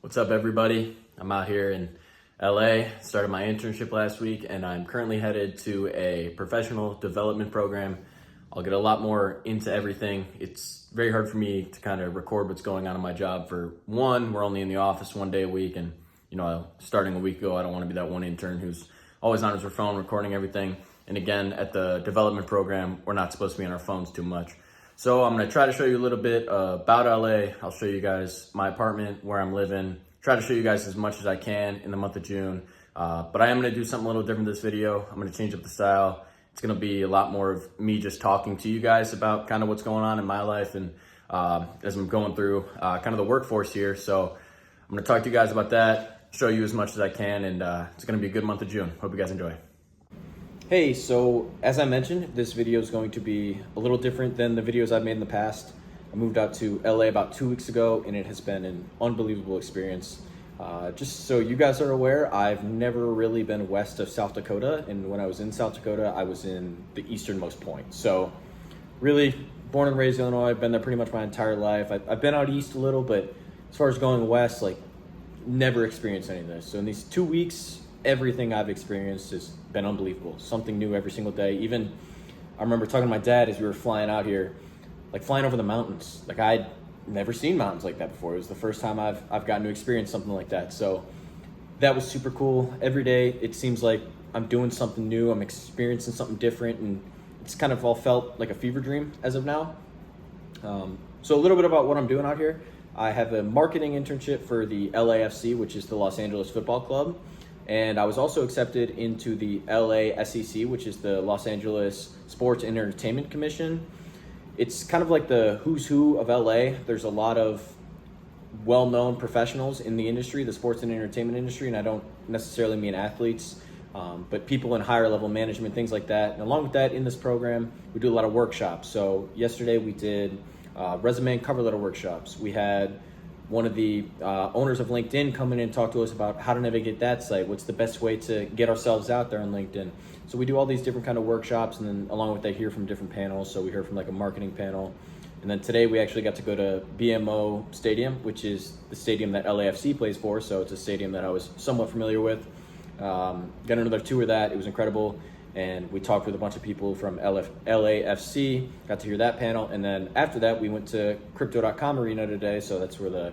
What's up, everybody? I'm out here in LA, started my internship last week, and I'm currently headed to a professional development program. I'll get a lot more into everything. It's very hard for me to kind of record what's going on in my job. For one, we're only in the office 1 day a week, and starting a week ago, I don't want to be that one intern who's always on his phone recording everything. And again, at the development program, we're not supposed to be on our phones too much. So I'm gonna try to show you a little bit about LA. I'll show you guys my apartment, where I'm living, try to show you guys as much as I can in the month of June. But I am gonna do something a little different this video. I'm gonna change up the style. It's gonna be a lot more of me just talking to you guys about kind of what's going on in my life and as I'm going through kind of the workforce here. So I'm gonna talk to you guys about that, show you as much as I can, and it's gonna be a good month of June. Hope you guys enjoy. Hey, so as I mentioned, this video is going to be a little different than the videos I've made in the past. I moved out to LA about 2 weeks ago, and it has been an unbelievable experience. Just so you guys are aware, I've never really been west of South Dakota, and when I was in South Dakota, I was in the easternmost point. So really, born and raised in Illinois, I've been there pretty much my entire life. I've been out east a little, but as far as going west, never experienced any of this. So in these 2 weeks, everything I've experienced has been unbelievable. Something new every single day. Even I remember talking to my dad as we were flying out here, flying over the mountains. I'd never seen mountains like that before. It was the first time I've gotten to experience something like that. So that was super cool. Every day it seems like I'm doing something new. I'm experiencing something different, and it's kind of all felt like a fever dream as of now. So a little bit about what I'm doing out here. I have a marketing internship for the LAFC, which is the Los Angeles Football Club. And I was also accepted into the LA SEC, which is the Los Angeles Sports and Entertainment Commission. It's kind of like the who's who of LA. There's a lot of well-known professionals in the industry, the sports and entertainment industry, and I don't necessarily mean athletes, but people in higher level management, things like that. And along with that, in this program, we do a lot of workshops. So yesterday we did resume and cover letter workshops. We had one of the owners of LinkedIn come in and talk to us about how to navigate that site. What's the best way to get ourselves out there on LinkedIn? So we do all these different kind of workshops, and then along with that, hear from different panels. So we heard from a marketing panel. And then today we actually got to go to BMO Stadium, which is the stadium that LAFC plays for. So it's a stadium that I was somewhat familiar with. Got another tour of that. It was incredible. And we talked with a bunch of people from LAFC, got to hear that panel. And then after that, we went to Crypto.com Arena today. So that's where the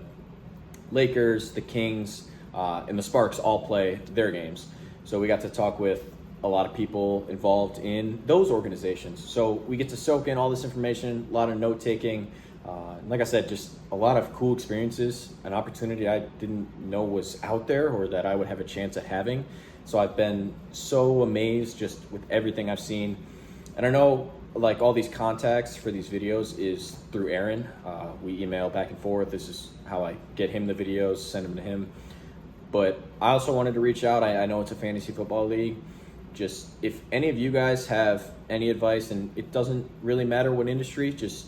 Lakers, the Kings, and the Sparks all play their games. So we got to talk with a lot of people involved in those organizations. So we get to soak in all this information, a lot of note taking. Like I said, just a lot of cool experiences, an opportunity I didn't know was out there or that I would have a chance at having. So I've been so amazed just with everything I've seen. And I know all these contacts for these videos is through Aaron. We email back and forth. This is how I get him the videos, send them to him. But I also wanted to reach out. I know it's a fantasy football league. Just if any of you guys have any advice, and it doesn't really matter what industry, just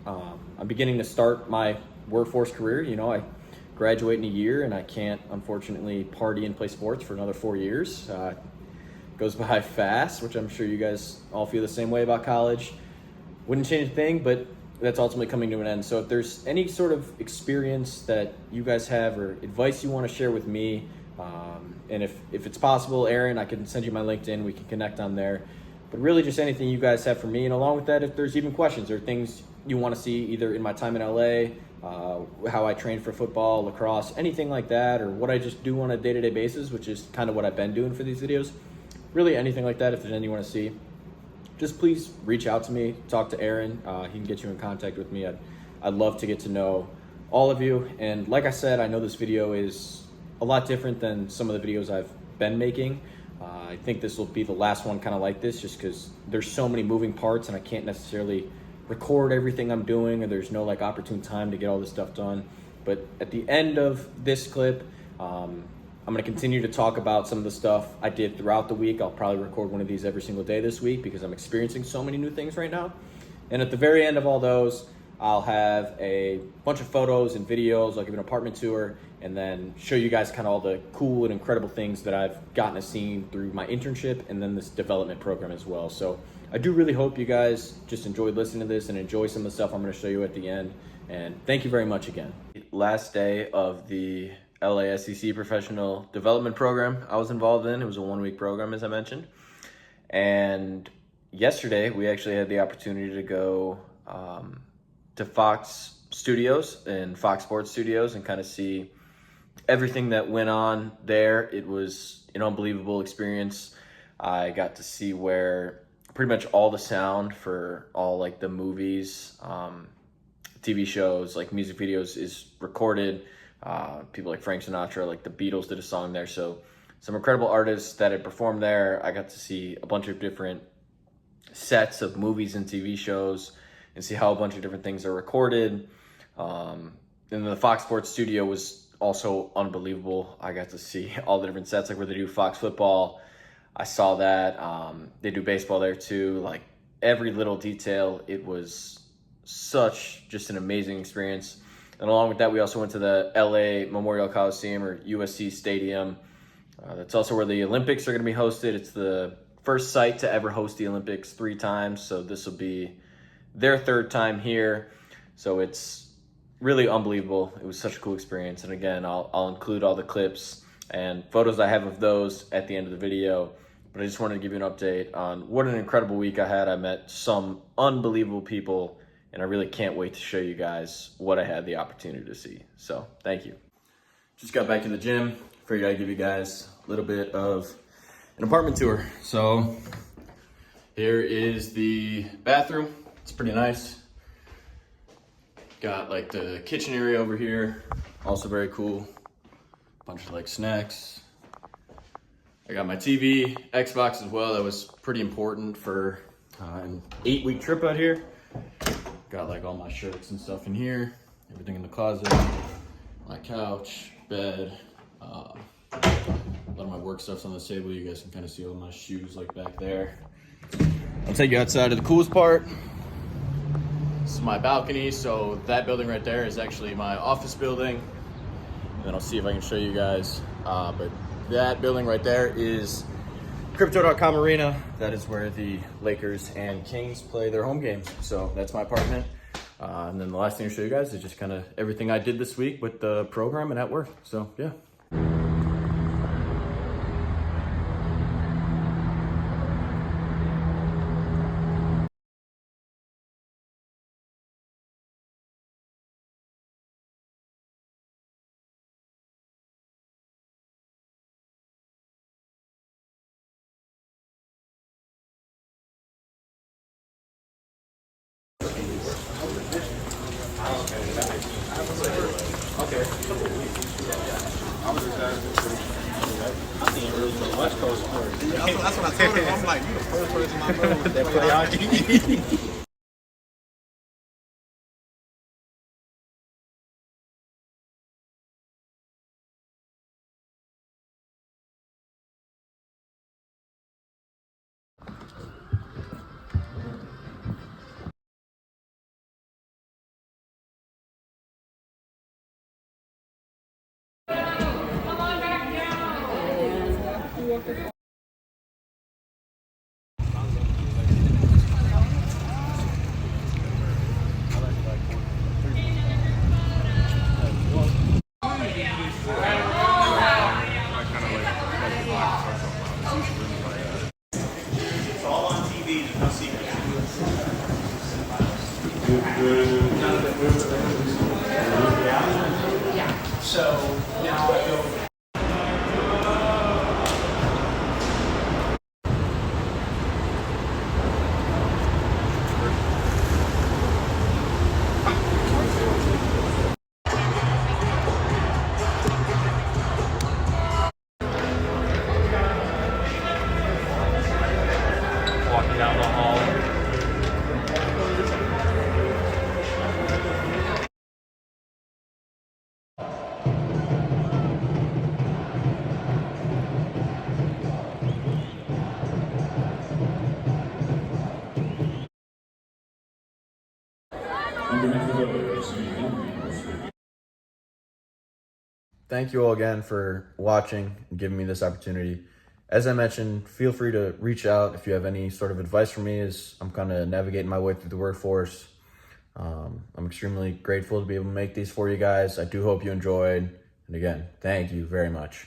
I'm beginning to start my workforce career. I graduate in a year, and I can't unfortunately party and play sports for another 4 years. Goes by fast, which I'm sure you guys all feel the same way about college. Wouldn't change a thing, but that's ultimately coming to an end. So if there's any sort of experience that you guys have or advice you want to share with me, and if it's possible, Aaron, I can send you my LinkedIn. We can connect on there. But really just anything you guys have for me. And along with that, if there's even questions or things you want to see either in my time in LA, how I train for football, lacrosse, anything like that, or what I just do on a day-to-day basis, which is kind of what I've been doing for these videos. Really anything like that, if there's anything you want to see, just please reach out to me, talk to Aaron. He can get you in contact with me. I'd love to get to know all of you. And like I said, I know this video is a lot different than some of the videos I've been making. I think this will be the last one kind of like this, just because there's so many moving parts and I can't necessarily record everything I'm doing, and there's no opportune time to get all this stuff done. But at the end of this clip, I'm going to continue to talk about some of the stuff I did throughout the week. I'll probably record one of these every single day this week because I'm experiencing so many new things right now. And at the very end of all those, I'll have a bunch of photos and videos. I'll give an apartment tour and then show you guys kind of all the cool and incredible things that I've gotten to see through my internship and then this development program as well. So I do really hope you guys just enjoyed listening to this and enjoy some of the stuff I'm going to show you at the end. And thank you very much again. Last day of the LASEC professional development program I was involved in. It was a 1-week program, as I mentioned. And yesterday, we actually had the opportunity to go to Fox Studios and Fox Sports Studios and kind of see everything that went on there. It was an unbelievable experience. I got to see where pretty much all the sound for all like the movies, TV shows, like music videos is recorded. People like Frank Sinatra, like the Beatles did a song there. So some incredible artists that had performed there. I got to see a bunch of different sets of movies and TV shows and see how a bunch of different things are recorded. And the Fox Sports Studio was also unbelievable. I got to see all the different sets, like where they do Fox football. I saw that. They do baseball there too. Like every little detail. It was such just an amazing experience. And along with that, we also went to the LA Memorial Coliseum, or USC Stadium. That's also where the Olympics are going to be hosted. It's the first site to ever host the Olympics 3 times. So this will be their 3rd time here. So it's really unbelievable. It was such a cool experience. And again, I'll include all the clips and photos I have of those at the end of the video. But I just wanted to give you an update on what an incredible week I had. I met some unbelievable people, and I really can't wait to show you guys what I had the opportunity to see. So thank you. Just got back to the gym. Figured I'd give you guys a little bit of an apartment tour. So here is the bathroom. It's pretty nice. Got like the kitchen area over here. Also very cool. Bunch of like snacks. I got my TV, Xbox as well. That was pretty important for an 8-week trip out here. Got like all my shirts and stuff in here. Everything in the closet. My couch, bed. A lot of my work stuff's on this table. You guys can kind of see all my shoes like back there. I'll take you outside to the coolest part. This is my balcony. So that building right there is actually my office building. And then I'll see if I can show you guys. But that building right there is Crypto.com Arena. That is where the Lakers and Kings play their home games. So that's my apartment. And then the last thing to show you guys is just kind of everything I did this week with the program and at work. So yeah. Okay. I didn't really know West Coast sports. That's what I told him. I'm like, you the first person I know that play hockey. It's all on TV. There's no secret. Yeah. So now I go. Walking down the hall. Thank you all again for watching and giving me this opportunity. As I mentioned, feel free to reach out if you have any sort of advice for me as I'm kind of navigating my way through the workforce. I'm extremely grateful to be able to make these for you guys. I do hope you enjoyed. And again, thank you very much.